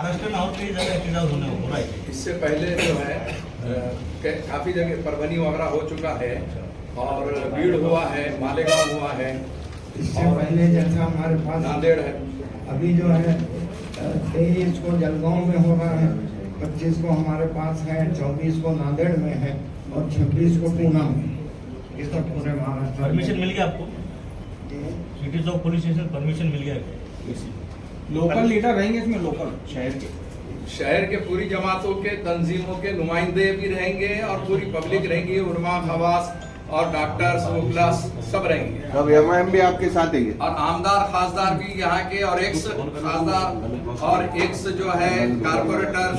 महाराष्ट्र में और कई जगह एहतजाज होने हो रहा है। इससे पहले जो है काफी जगह परभनी वगैरह हो चुका है और भीड़ हुआ है, मालेगांव हुआ है, इससे पहले जैसा हमारे पास नांदेड़ है। अभी जो है 23 को जलगांव में हो रहा है, 25 को हमारे पास है, 24 को नांदेड़ में है और 26 को पूना में। ये सब पूरे महाराष्ट्र। परमिशन मिल गया आपको? Cities of police station permission मिल गया? लोकल लीडर रहेंगे इसमें, लोकल शहर के पूरी जमातों के तंजीमों के नुमाइंदे भी रहेंगे और पूरी पब्लिक रहेंगी, उलमा खवास और डॉक्टर्स मुखलास सब रहेंगे। अब एमआईएम भी आपके साथ है और आमदार खासदार भी यहाँ के और एक्स खासदार और एक्स जो है कारपोरेटर,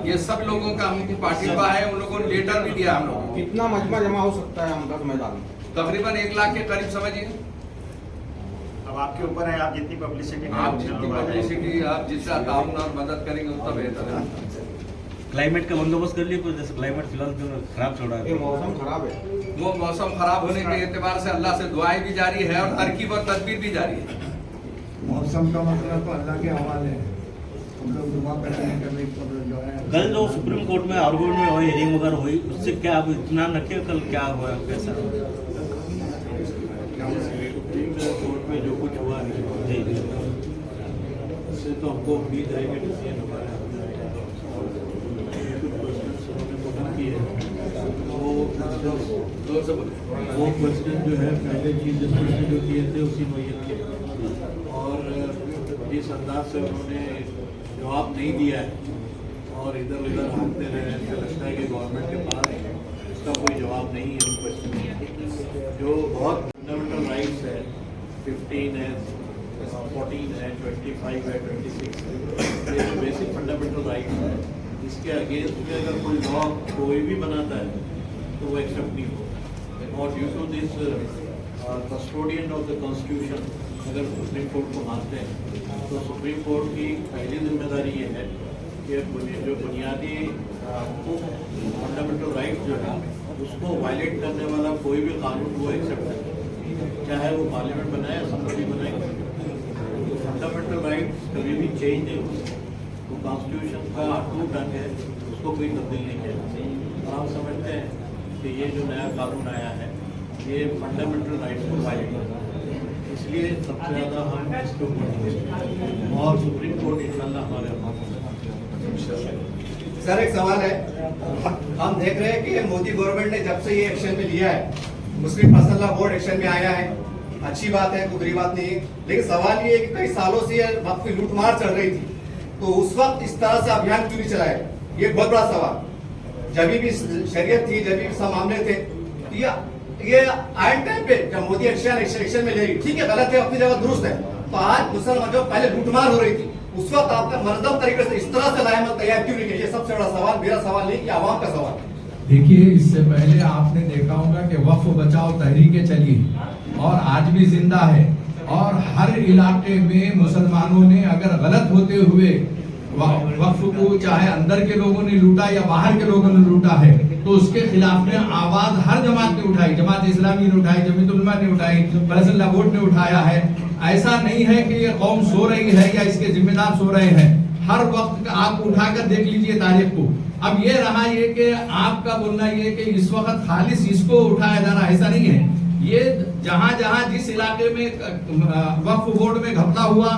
ये सब लोगों का हमको पार्टी का है, उन लोगों ने लेटर भी दिया हम लोगों को। कितना मजमा जमा हो सकता है आमदार मैदान में? तकरीबन 1 लाख के करीब समझिए। अब आपके ऊपर है, आप जितनी पब्लिसिटी आप जितना ताउन और मदद करेंगे उतना बेहतर है। क्लाइमेट का बंदोबस्त कर लिए? जैसे क्लाइमेट फिलहाल जो खराब चल रहा ये है, मौसम खराब है। वो मौसम खराब होने के एतबार से अल्लाह से दुआएं भी जारी है और तरकीब और तदबीर भी जारी है। मौसम का मतलब तो अल्लाह के हवाले है, हम लोग दुआ करते हैं कभी जो है। कल जो सुप्रीम कोर्ट में आर्गुमेंट में हुई, हियरिंग वगैरह हुई, उससे क्या आप इत्मीनान रखिए? कल क्या हुआ, कैसा कोर्ट में जो कुछ हुआ है उससे तो हमको उम्मीद है कि डिसीजन हमारे हाथ में आएगा। और कुछ क्वेश्चन उन्होंने पुट किए वो क्वेश्चन जो है पहले चीफ जस्टिस ने जो किए थे उसी नोयत के, और जिस अंदाज से उन्होंने जवाब नहीं दिया है और इधर उधर भागते रहे, ऐसा लगता है कि गवर्नमेंट के पास इसका कोई जवाब नहीं है उन क्वेश्चन जो बहुत फंडामेंटल राइट्स है, 15 है, 14 है, 25 है, 26 है, ये बेसिक फंडामेंटल राइट्स है। इसके अगेंस्ट में अगर कोई लॉ कोई भी बनाता है तो वो एक्सेप्ट नहीं होगा। और due to this custodian of the constitution अगर सुप्रीम कोर्ट को मानते हैं तो सुप्रीम कोर्ट की पहली जिम्मेदारी ये है कि जो बुनियादी फंडामेंटल राइट्स जो है उसको वायलेट करने वाला कोई भी कानून वो एक्सेप्ट करे, चाहे वो पार्लियामेंट बनाए, असेंबली बनाए। तो फंडामेंटल राइट्स कभी भी चेंज नहीं हो सकते। वो कॉन्स्टिट्यूशन का अटूट अंग है, उसको कोई तब्दील नहीं किया। और हम समझते हैं कि ये जो नया कानून आया है ये फंडामेंटल राइट्स को वायलेट करता है, इसलिए सबसे ज़्यादा हम इसको वोट और सुप्रीम कोर्ट इंशाल्लाह हमारे सर एक सवाल है, हम देख रहे हैं कि मोदी गवर्नमेंट ने जब से ये एक्शन में लिया है, मुस्लिम पर्सनल लॉ बोर्ड एक्शन में आया है, अच्छी बात है, कोई बुरी बात नहीं है। लेकिन सवाल ये है कि कई सालों से ये वक्त की लूटमार चल रही थी, तो उस वक्त इस तरह से अभियान क्यों नहीं चलाया? ये बहुत बड़ा सवाल। जब भी शरीयत थी, जब भी सब मामले थे, ये आयन टाइम पे जब मोदी एक्शन में ले रही, ठीक है, गलत है, अपनी जगह दुरुस्त है, तो आज मुसलमान जो पहले लूटमार हो रही थी उस वक्त आपका मनदम तरीके से इस तरह से लाया तैयार क्यों नहीं किया? ये सबसे बड़ा सवाल, मेरा सवाल नहीं, ये आवाम का सवाल है। देखिए, इससे पहले आपने देखा होगा कि वक्फ बचाओ तहरीकें चली और आज भी जिंदा है, और हर इलाके में मुसलमानों ने अगर गलत होते हुए वक्फ को चाहे अंदर के लोगों ने लूटा या बाहर के लोगों ने लूटा है तो उसके खिलाफ में आवाज हर जमात ने उठाई, जमात इस्लामी ने उठाई, जमीयत उलमा ने उठाई, पर्सनल लॉ बोर्ड ने उठाया है। ऐसा नहीं है कि ये कौम सो रही है या इसके जिम्मेदार सो रहे हैं। हर वक्त आप उठाकर देख लीजिए तारीख को। अब ये रहा ये कि आपका बोलना ये कि इस वक्त खालिस इसको उठाया जा रहा, ऐसा नहीं है। ये जहां जहां जिस इलाके में वक्फ बोर्ड में घपला हुआ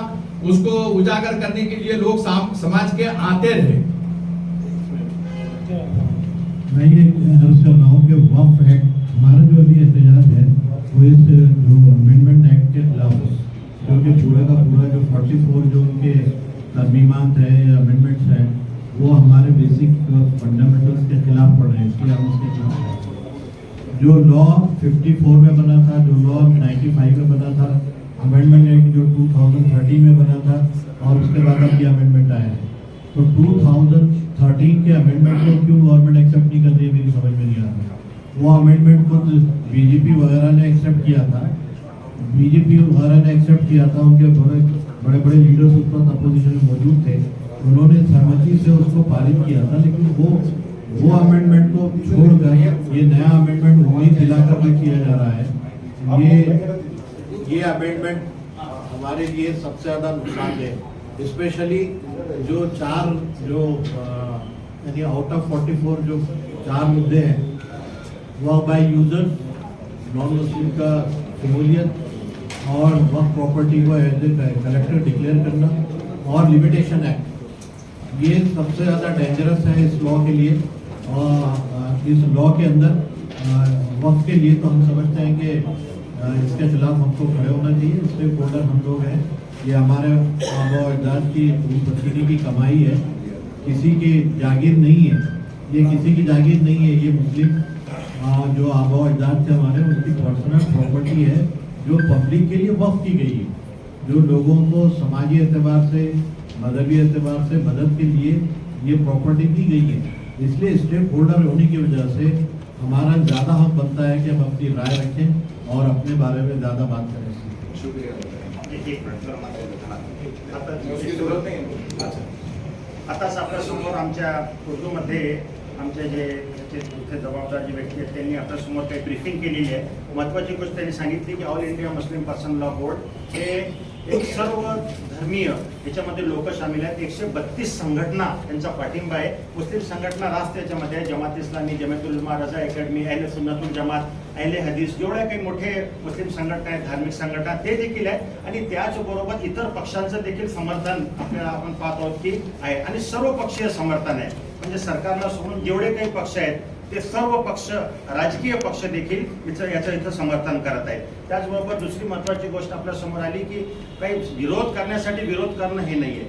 उसको उजागर करने के लिए लोग समाज के आते रहे। मैं ये अर्ज कर रहा हूँ कि वक्फ एक्ट हमारा जो अभी एहतजाज है वो इस जो अमेंडमेंट एक्ट के खिलाफ है, क्योंकि पूरा का पूरा जो 44 जो उनके तरमीमात है या अमेंडमेंट्स हैं वो हमारे बेसिक फंडामेंटल्स के खिलाफ पड़ रहे हैं, इसलिए हम उसके खिलाफ हैं। जो लॉ 54 में बना था, जो लॉ 95 में बना था, अमेंडमेंट एक्ट जो 2013 में बना था और उसके बाद अब ये अमेंडमेंट आया है, तो 2013 के अमेंडमेंट को क्यों गवर्नमेंट एक्सेप्ट नहीं कर रही है, मेरी समझ में नहीं आ रहा। वो अमेंडमेंट को बीजेपी वगैरह ने एक्सेप्ट किया था, बीजेपी वगैरह ने एक्सेप्ट किया था, उनके बड़े बड़े लीडर्स उस वक्त अपोजिशन में मौजूद थे, उन्होंने सहमति से उसको पारित किया था। लेकिन वो अमेंडमेंट को छोड़कर ये नया अमेंडमेंट उम्मीद दिलाकर के किया जा रहा है। ये अमेंडमेंट हमारे लिए सबसे ज़्यादा नुकसानदेह, स्पेशली जो चार जो यानी आउट ऑफ 44 जो चार मुद्दे हैं वह बाय यूजर्स, नॉन मुस्लिम का शमूलियत और वक्फ प्रॉपर्टी को एज ए कलेक्टर डिक्लेयर करना और लिमिटेशन एक्ट, ये सबसे ज़्यादा डेंजरस है इस लॉ के लिए। और इस लॉ के अंदर वक्फ के लिए तो हम समझते हैं कि इसके खिलाफ हमको खड़े होना चाहिए। स्टेक होल्डर हम लोग हैं, ये हमारे आबा अजदाद की पसीने की कमाई है, किसी की जागीर नहीं है, ये किसी की जागीर नहीं है, ये मुस्लिम जो आबा अजदाद थे हमारे उनकी पर्सनल प्रॉपर्टी है जो पब्लिक के लिए वक्फ की गई है, जो लोगों को समाजी एतबार से, मजहबी एतबार से मदद के लिए ये प्रॉपर्टी दी गई है। इसलिए स्टेक होल्डर होने की वजह से हमारा ज़्यादा हक बनता है कि हम अपनी राय रखें और अपने बारे में ज़्यादा बात करें। आताच आपल्या समोर आमच्या उर्दूमध्ये आमचे जे इथे जबाबदार जे व्यक्ती आहेत त्यांनी आपल्यासमोर काही ब्रीफिंग केलेली आहे। महत्त्वाची गोष्ट त्यांनी सांगितली की all India Muslim person law board हे एक सर्व धर्मीय याच्यामध्ये लोक सामील आहेत। 132 संघटना त्यांचा पाठिंबा आहे। मुस्लिम संघटना राष्ट्र याच्यामध्ये आहे, जमात इस्लामी, जमातुल उलमा, रजा अकॅडमी, अहले सुन्नतुल जमात, अहले हदीस, जेवढ्या काही मोठे मुस्लिम संघटना आहेत, धार्मिक संघटना ते देखील आहेत आणि त्याचबरोबर इतर पक्षांचं देखील समर्थन आपल्याला आपण पाहत आहोत की आहे आणि सर्व पक्षीय समर्थन आहे। म्हणजे सरकारला सोडून जेवढे काही पक्ष आहेत ते सर्व पक्ष, राजकीय पक्ष देखील याचं इथं समर्थन करत आहेत। त्याचबरोबर दुसरी महत्त्वाची गोष्ट आपल्या समोर आली की काही विरोध करण्यासाठी विरोध करणं हे नाहीये,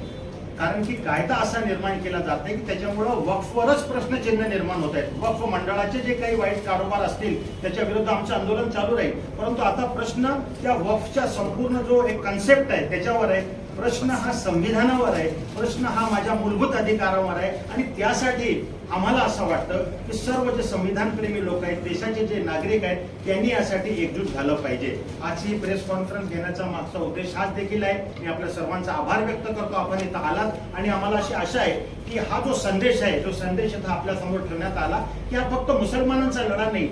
कारण की कायदा असा निर्माण केला जाते की त्याच्यामुळं वक्फवरच प्रश्नचिन्ह निर्माण होत आहेत। वक्फ मंडळाचे जे काही वाईट कारोबार असतील त्याच्या विरुद्ध आमचं आंदोलन चालू राहील, परंतु आता प्रश्न त्या वक्फच्या संपूर्ण जो एक कन्सेप्ट आहे त्याच्यावर आहे, प्रश्न हा संविधानावर आहे, प्रश्न हा माझ्या मूलभूत अधिकारावर आहे आणि त्यासाठी आम्हाला असं वाटतं की सर्व जे संविधानप्रेमी लोक आहेत, देशाचे जे नागरिक आहेत त्यांनी यासाठी एकजूट झालं पाहिजे। आज ही प्रेस कॉन्फरन्स घेण्याचा मागचा उद्देश हाच देखील आहे। मी आपल्या सर्वांचा आभार व्यक्त करतो, आपण इथं आलात आणि आम्हाला अशी आशा आहे की हा जो संदेश आहे, जो संदेश इथं आपल्या समोर ठेवण्यात आला की हा फक्त मुसलमानांचा लढा नाही,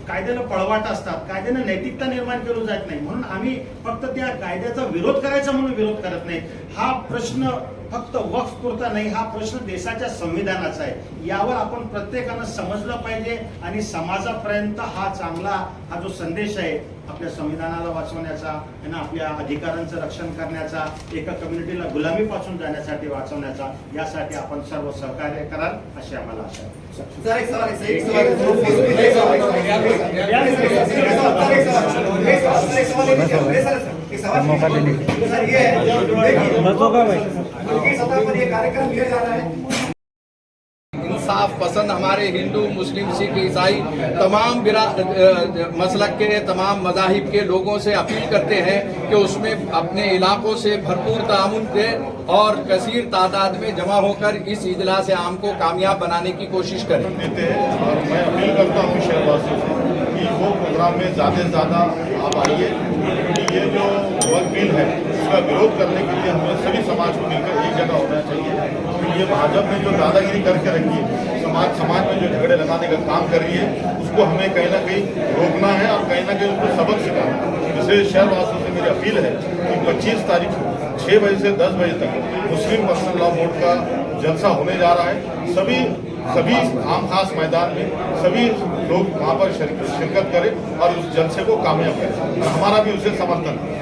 कायद्याला पळवाट असतात, कायद्यानं नैतिकता निर्माण केली जात नाही, म्हणून आम्ही फक्त त्या कायद्याचा विरोध करायचा म्हणून विरोध करत नाही। हा प्रश्न फक्त वक्फ पुरता नाही, हा प्रश्न देशाच्या संविधानाचा आहे। यावर आपण प्रत्येकानं समजलं पाहिजे आणि समाजापर्यंत हा चांगला हा जो संदेश आहे आपल्या संविधानाला वाचवण्याचा आणि आपल्या अधिकारांचं रक्षण करण्याचा, एका कम्युनिटीला गुलामीपासून जाण्यासाठी वाचवण्याचा, यासाठी आपण सर्व सहकार्य कराल अशी आम्हाला आशा आहे। कार्यक्रम किया जा रहा है। इंसाफ पसंद हमारे हिंदू, मुस्लिम, सिख, ईसाई तमाम मसलक के, तमाम मज़ाहिब के लोगों से अपील करते हैं कि उसमें अपने इलाकों से भरपूर ताउन दें और कसीर तादाद में जमा होकर इस इजलास आम को कामयाब बनाने की कोशिश करें। और मैं अपील करता हूँ शहरवासियों से कि वो प्रोग्राम में ज़्यादा से ज़्यादा आप आइए, क्योंकि ये जो वक्फ बिल है उसका विरोध करने के लिए हमें सभी समाज को मिलकर एक जगह होना चाहिए। ये भाजपा ने जो दादागिरी करके रखी है, समाज में जो झगड़े लगाने का काम कर रही है, उसको हमें कहीं ना कहीं रोकना है और कहीं ना कहीं उनको सबक सिखाना है। इसलिए शहरवासियों से मेरी अपील है कि 25 तारीख को 6 बजे से 10 बजे तक मुस्लिम पर्सनल लॉ बोर्ड का जलसा होने जा रहा है। सभी आम खास मैदान में सभी लोग वहाँ पर शिरकत करें और उस जलसे को कामयाब करें, और हमारा भी उसे समर्थन है।